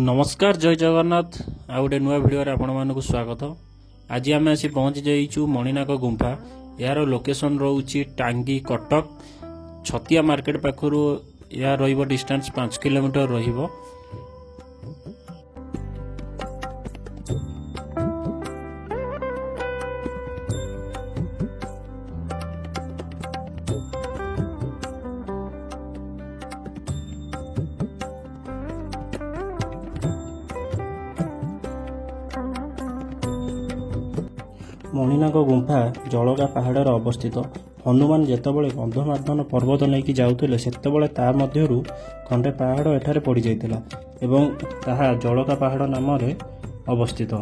नमस्कार जय जगन्नाथ आ गोटे नुआ भिडियो आपण स्वागत। आज आम आसी पहुंची जाइचु मणिनाग गुंफा। यार लोकेशन रोची टांगी कटक छतिया मार्केट पाखरु या रहिबो डिस्टेंस 5 किलोमीटर रहिबो। मणिनाग गुंफा जलगा पहाड़ अवस्थित। हनुमान जेतबेले गंधमार्दन पर्वत नहीं जाऊले सेतबेले ता मध्यरु खंडे पहाड़ एठारे पड़ी जाइतिला एवं ताहा जलगा पहाड़ नाम रे अवस्थित।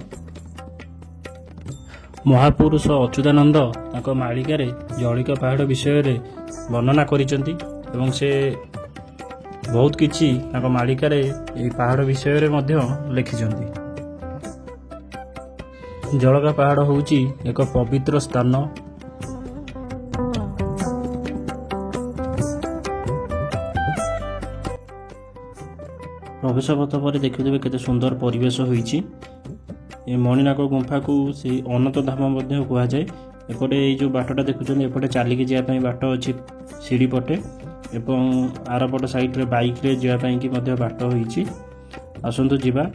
महापुरुष अच्युतानंद ताको मालिकारे जलिका पहाड़ विषय रे वर्णना करिसेंती एवं से बहुत किछि ताको मालिकारे ए पहाड़ विषय रे मध्य लिखिसेंती। जलगा पहाड़ होउची एक पवित्र स्थान। प्रवेश पथ पर देखिदेबे केते सुंदर परिवेश होईची। ए मणिनाग गुंफा को से अनंत धाम मध्य कुआ जाए। एपटे ए जो बाटटा देखुछन एपटे चालिकी जिया पई बाट अछि सीढ़ी पटे एवं आरपट साइड रे बाइक रे जिया पई की मध्य बाट होईची। आसंतु जिबा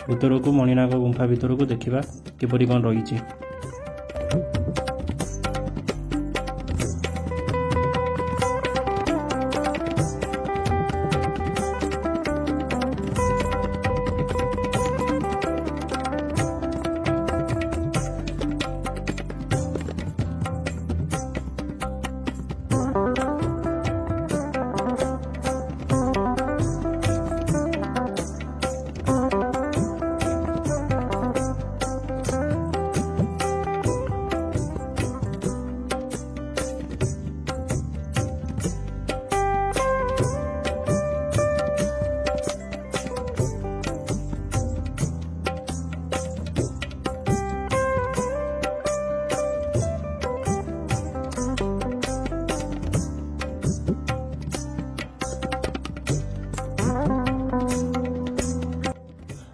भीतर को मणिनाग गुंफा भीतर को देखा किपरि कौन रही।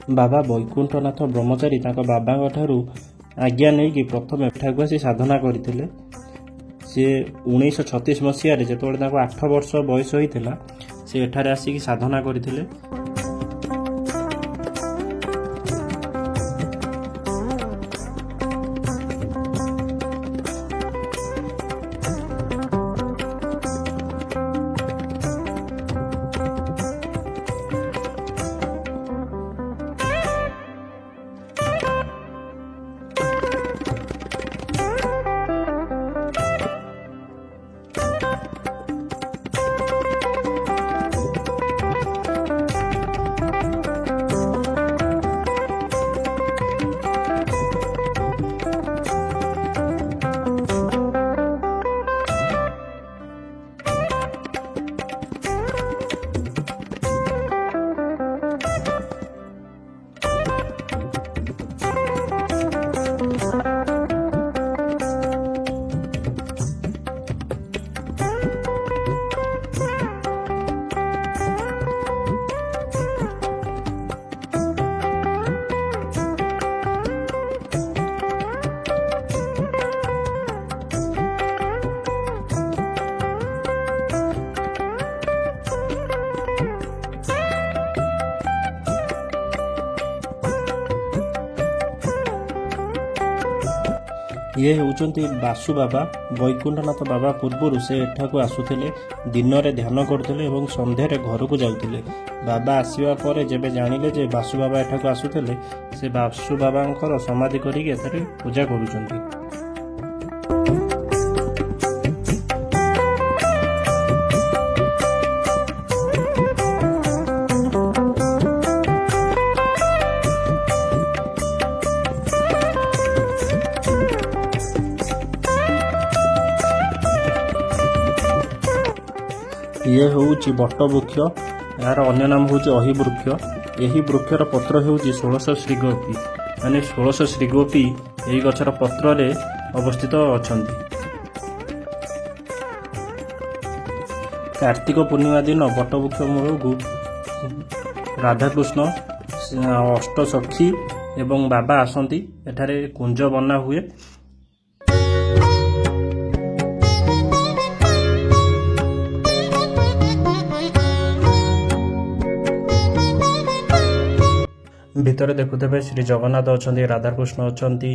बाबा वैकुंठनाथ ब्रह्मचारी बाबा आज्ञा नहीं कि प्रथम एठाकू आसी साधना करते। सी 1936 मसीह जो 8 वर्ष बयस होता से एठारे आसिक साधना करते। ये होउचंती बासु बाबा। वैकुंठनाथ बाबा पूर्व से एठाकू आसुथिले, दिन में ध्यान करथिले एवं संध्यारे घर को जाउथिले। बाबा आसीबा परे जेबे जानिले जे बासु बाबा एठाकू आसुथिले से बासु बाबांकर समाधि करिके एथरे पूजा करूचंती। ये होउची बट वृक्ष। यार अन्य नाम होउची अहि वृक्ष। यही वृक्षर पत्र होउची 1600 श्रीगोपी माने 1600 श्रीगोपी यही गछर पत्र रे अवस्थित अछंती। कार्तिक पूर्णिमा दिन बटवृक्ष मूल को ରାଧାକୃଷ୍ଣ ଅଷ୍ଟସଖୀ ଏବଂ ବାବା ଆସନ୍ତି। ଏଠାରେ କୁଞ୍ଜ ବନା ହୁଏ। ଭିତରେ ଦେଖୁଥିବେ ଶ୍ରୀ ଜଗନ୍ନାଥ ଅଛନ୍ତି, ରାଧାକୃଷ୍ଣ ଅଛନ୍ତି,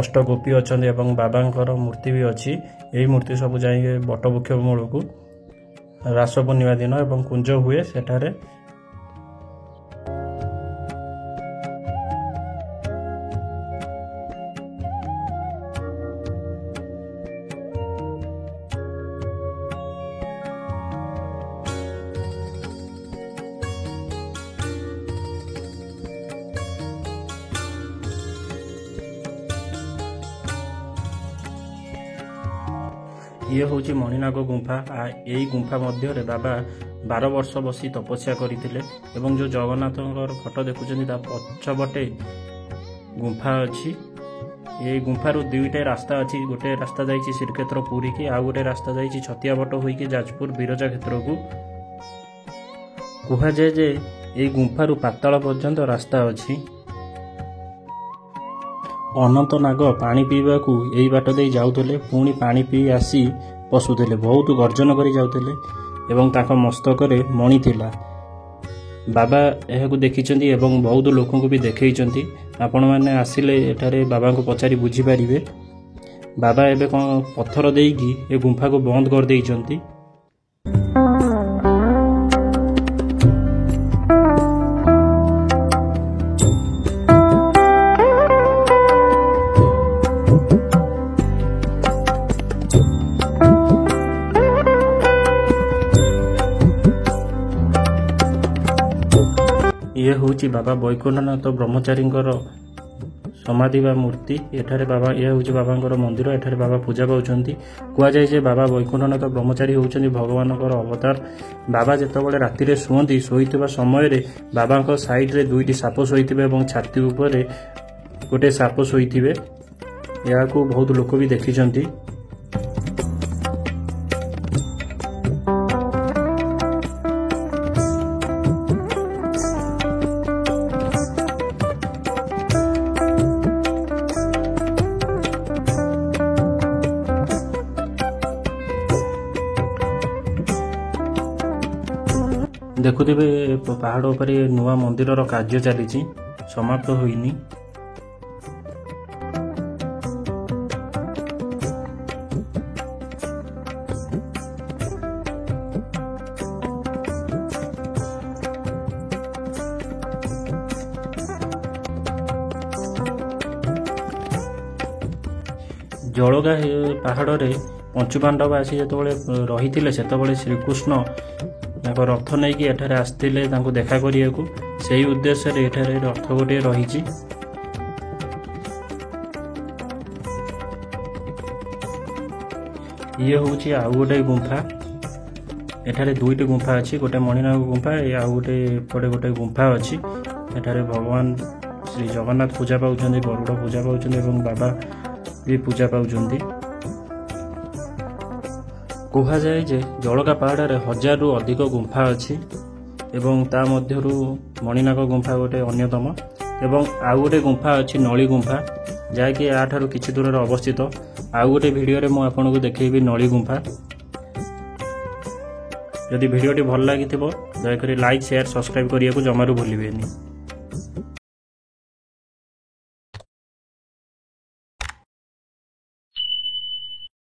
ଅଷ୍ଟଗୋପୀ ଅଛନ୍ତି ଏବଂ ବାବାଙ୍କର ମୂର୍ତ୍ତି ବି ଅଛି। ଏହି ମୂର୍ତ୍ତି ସବୁ ଯାଇ ବଟବୃକ୍ଷ ମୂଳକୁ ରାସ ପୂର୍ଣ୍ଣିମା ଦିନ ଏବଂ କୁଞ୍ଜ ହୁଏ ସେଠାରେ। ये हूँ मणिनाग गुंफा। यही गुंफा मध्य बाबा 12 वर्ष बसी तपस्या करते। जो जगन्नाथ फोटो देखुं पछपटे गुंफा अच्छी। ये गुंफार दुईटा रास्ता अच्छी। गोटे रास्ता जाइए श्रीक्षेत्र पुरी की, आउ गोटे रास्ता जाइए छतिया बट होइकी जाजपुर विरजा क्षेत्र को। कहुए जे ये गुंफार पाताल पर्यंत रास्ता अच्छी। अनंत नाग पानी पीवा को यही बाट दे जाऊले, पुणी पानी पी आसी पशुले बहुत गर्जन कर जाऊले एवं ताक मस्तक मणि थिला। बाबा यह देखिं एवं बहुत लोक भी देखई। आपण मैंने आसिले एठारे बाबा को पचारि बुझीपारे। बाबा एबे कौन पत्थर देकी ए गुंफा को बंद कर देइचंती। ये हूँ बाबा वैकुंठनाथ ब्रह्मचारी समाधि बा मूर्ति। एठारे बाबा यह हूँ बाबा मंदिर। एठारे बाबा पूजा पाउछंती। कहुए बाबा वैकुंठनाथ ब्रह्मचारी होउछंती भगवान अवतार। बाबा जेतबेले राति रे शुअंती, शोइतिबा समय रे बाबा साइड रे दुईटी साप शोइतिबे एवं छाती ऊपर गोटे साप शोइतिबे। याकू बहुत लोक भी देखिछंती। देखुथिबे पहाड़ उपर नुआ मंदिर कार्य चली समाप्त होइनी। जलगा पहाड़ रे पंचुपांडव आसी जो रही से श्रीकृष्ण रथ नहीं कि एठारे आसते देखा करिया को, सही उद्देश्य रे एठारे रथ गोटे रही। ये हूँ आउ गोटे गुंफा। एठारे दुईटी गुंफा अच्छी। गोटे मणिनाग गुंफा, आउ गोटे पटे गोटे गुंफा अच्छी। एठारे भगवान श्री जगन्नाथ पूजा पाउछंती, गरुड़ पूजा पाउछंती एवं बाबा भी पूजा पाउछंती। कह जाए जे जलगा पहाड़ रे 1000 रु अधिक गुंफा अच्छी एवं ता मध्यरु मणिनाग गुंफा गोटे अन्यतम। एवं आउ गोटे गुंफा अच्छी नली गुंफा, जहाँकि आठारु किछि दूर अवस्थित। आउ गोटे भिडियो रे मु आपनको देखैबी नली गुंफा। जदि भिडियोटी भल लागिथिबो दयाकरी लाइक शेयर सब्सक्राइब करिया को जमारू भूलिबेनी।